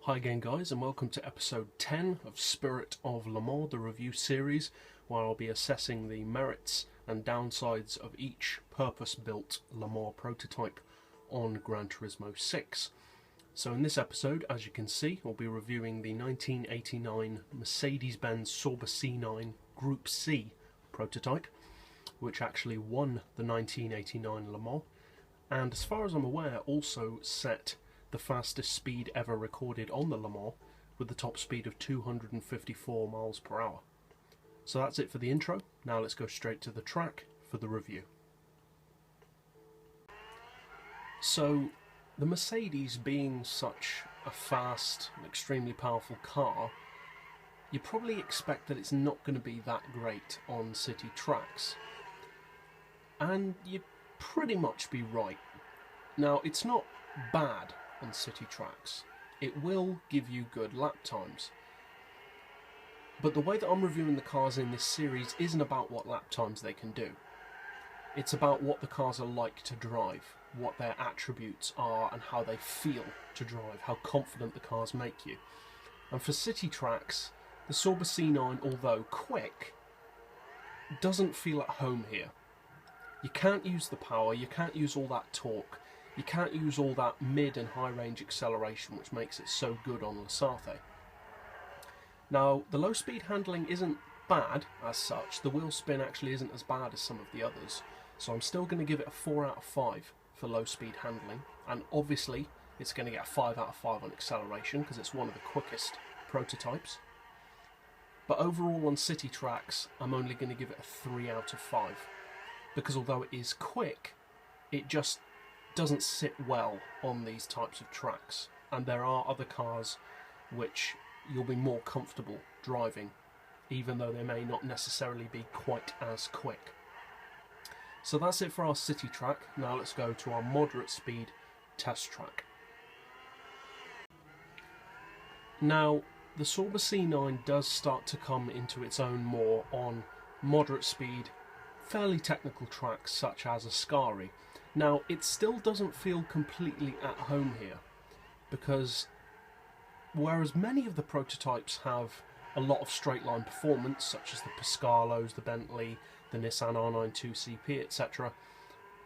Hi again guys, and welcome to episode 10 of Spirit of Le Mans, the review series, where I'll be assessing the merits and downsides of each purpose-built Le Mans prototype on Gran Turismo 6. So in this episode, as you can see, we'll be reviewing the 1989 Mercedes-Benz Sauber C9 Group C prototype, which actually won the 1989 Le Mans, and as far as I'm aware also set the fastest speed ever recorded on the Le Mans, with the top speed of 254 miles per hour. So that's it for the intro. Now let's go straight to the track for the review. So the Mercedes being such a fast and extremely powerful car, you probably expect that it's not going to be that great on city tracks. And you'd pretty much be right. Now, it's not bad on city tracks. It will give you good lap times. But the way that I'm reviewing the cars in this series isn't about what lap times they can do. It's about what the cars are like to drive, what their attributes are and how they feel to drive, how confident the cars make you. And for city tracks, the Sauber C9, although quick, doesn't feel at home here. You can't use the power, you can't use all that torque, you can't use all that mid and high range acceleration which makes it so good on Sarthe. Now, the low speed handling isn't bad as such. The wheel spin actually isn't as bad as some of the others, so I'm still going to give it a 4 out of 5 for low speed handling, and obviously it's going to get a 5 out of 5 on acceleration because it's one of the quickest prototypes. But overall on city tracks I'm only going to give it a 3 out of 5, because although it is quick, it just doesn't sit well on these types of tracks, and there are other cars which you'll be more comfortable driving, even though they may not necessarily be quite as quick. So that's it for our city track. Now let's go to our moderate speed test track. Now, the Sauber C9 does start to come into its own more on moderate speed, fairly technical tracks such as Ascari. Now, it still doesn't feel completely at home here, because whereas many of the prototypes have a lot of straight line performance, such as the Piscalos, the Bentley, the Nissan R92 CP, etc.,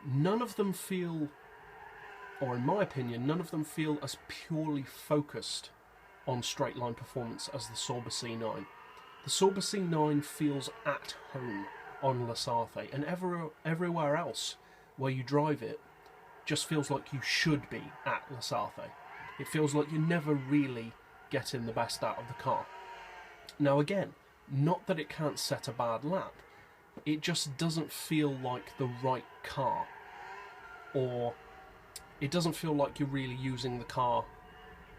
none of them feel, or in my opinion, none of them feel as purely focused on straight line performance as the Sauber C9. The Sauber C9 feels at home on Sarthe, and everywhere else where you drive it just feels like you should be at Sarthe. It feels like you're never really getting the best out of the car. Now again, not that it can't set a bad lap, it just doesn't feel like the right car, or it doesn't feel like you're really using the car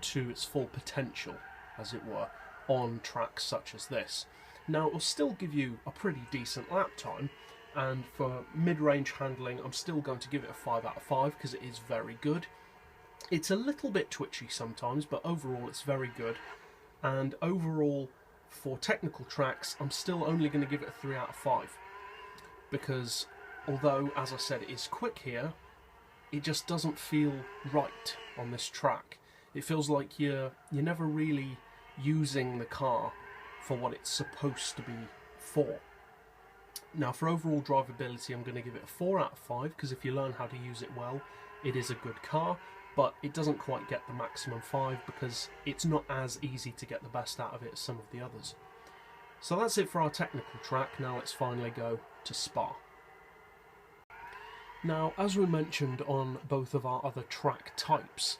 to its full potential, as it were, on tracks such as this. Now, it will still give you a pretty decent lap time, and for mid-range handling I'm still going to give it a 5 out of 5 because it is very good. It's a little bit twitchy sometimes, but overall it's very good. And overall, for technical tracks, I'm still only going to give it a 3 out of 5, because although, as I said, it is quick here, it just doesn't feel right on this track. It feels like you're never really using the car for what it's supposed to be for. Now, for overall drivability, I'm going to give it a 4 out of 5, because if you learn how to use it well, it is a good car, but it doesn't quite get the maximum 5 because it's not as easy to get the best out of it as some of the others. So that's it for our technical track. Now let's finally go to Spa. Now, as we mentioned on both of our other track types,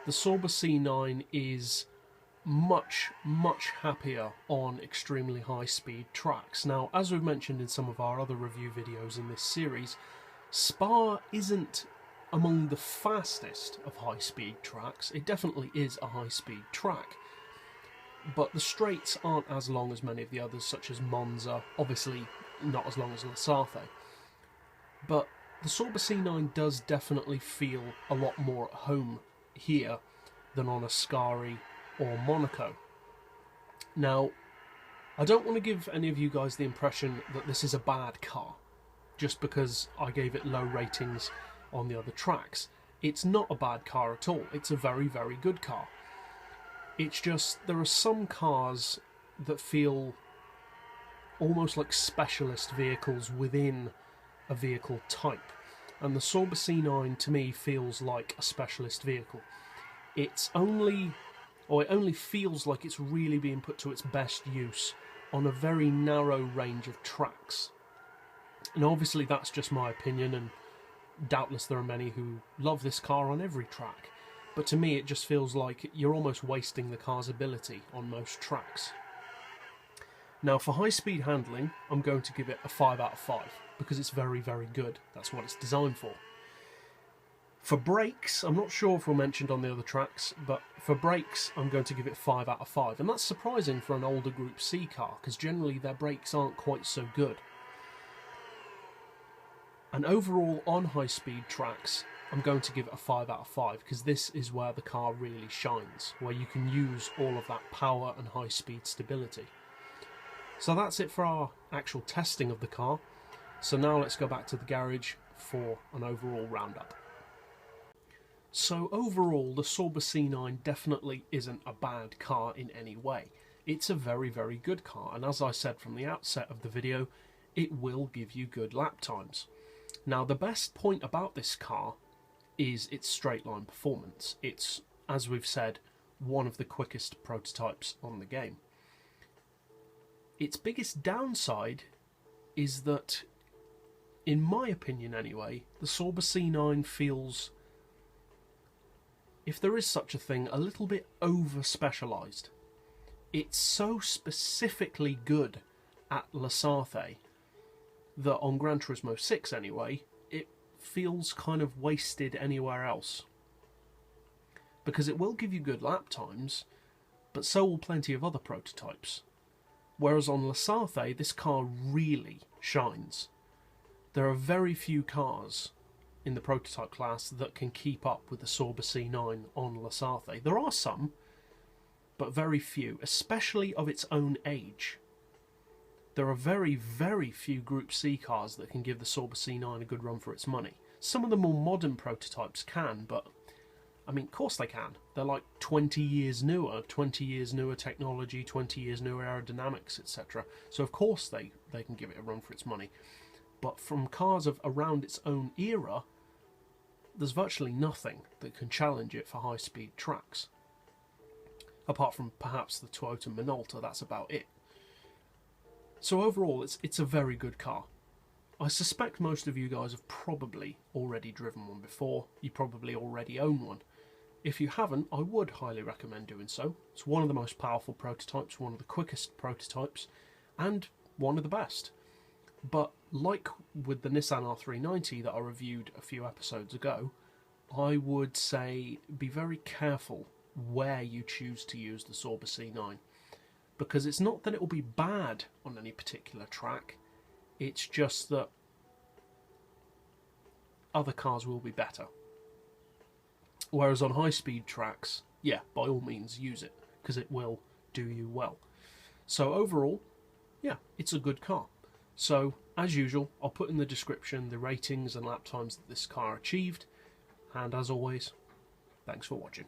the Sauber C9 is much happier on extremely high speed tracks. Now, as we've mentioned in some of our other review videos in this series, Spa isn't among the fastest of high speed tracks. It definitely is a high speed track, but the straights aren't as long as many of the others, such as Monza, obviously not as long as Sarthe. But the Sauber C9 does definitely feel a lot more at home here than on Ascari or Monaco. Now, I don't want to give any of you guys the impression that this is a bad car just because I gave it low ratings on the other tracks. It's not a bad car at all. It's a very, very good car. It's just, there are some cars that feel almost like specialist vehicles within a vehicle type. And the Sauber C9 to me feels like a specialist vehicle. It only feels like it's really being put to its best use on a very narrow range of tracks. And obviously that's just my opinion, and doubtless there are many who love this car on every track. But to me it just feels like you're almost wasting the car's ability on most tracks. Now for high-speed handling, I'm going to give it a 5 out of 5, because it's very, very good. That's what it's designed for. For brakes, I'm not sure if we're mentioned on the other tracks, but for brakes I'm going to give it 5 out of 5. And that's surprising for an older Group C car, because generally their brakes aren't quite so good. And overall, on high-speed tracks, I'm going to give it a 5 out of 5, because this is where the car really shines, where you can use all of that power and high-speed stability. So that's it for our actual testing of the car. So now let's go back to the garage for an overall roundup. So overall, the Sauber C9 definitely isn't a bad car in any way. It's a very, very good car, and as I said from the outset of the video, it will give you good lap times. Now the best point about this car is its straight line performance. It's, as we've said, one of the quickest prototypes on the game. Its biggest downside is that, in my opinion anyway, the Sauber C9 feels, if there is such a thing, a little bit over-specialised. It's so specifically good at La Sarthe that on Gran Turismo 6 anyway, it feels kind of wasted anywhere else. Because it will give you good lap times, but so will plenty of other prototypes. Whereas on La Sarthe, this car really shines. There are very few cars in the prototype class that can keep up with the Sauber C9 on La Sarthe. There are some, but very few, especially of its own age. There are very, very few Group C cars that can give the Sauber C9 a good run for its money. Some of the more modern prototypes can, but I mean, of course they can. They're like 20 years newer technology, 20 years newer aerodynamics, etc. So of course they can give it a run for its money. But from cars of around its own era, there's virtually nothing that can challenge it for high-speed tracks. Apart from perhaps the Toyota Minolta, that's about it. So overall, it's a very good car. I suspect most of you guys have probably already driven one before. You probably already own one. If you haven't, I would highly recommend doing so. It's one of the most powerful prototypes, one of the quickest prototypes, and one of the best. But like with the Nissan R390 that I reviewed a few episodes ago, I would say be very careful where you choose to use the Sauber C9. Because it's not that it will be bad on any particular track, it's just that other cars will be better. Whereas on high-speed tracks, yeah, by all means use it, because it will do you well. So overall, yeah, it's a good car. So, as usual, I'll put in the description the ratings and lap times that this car achieved. And as always, thanks for watching.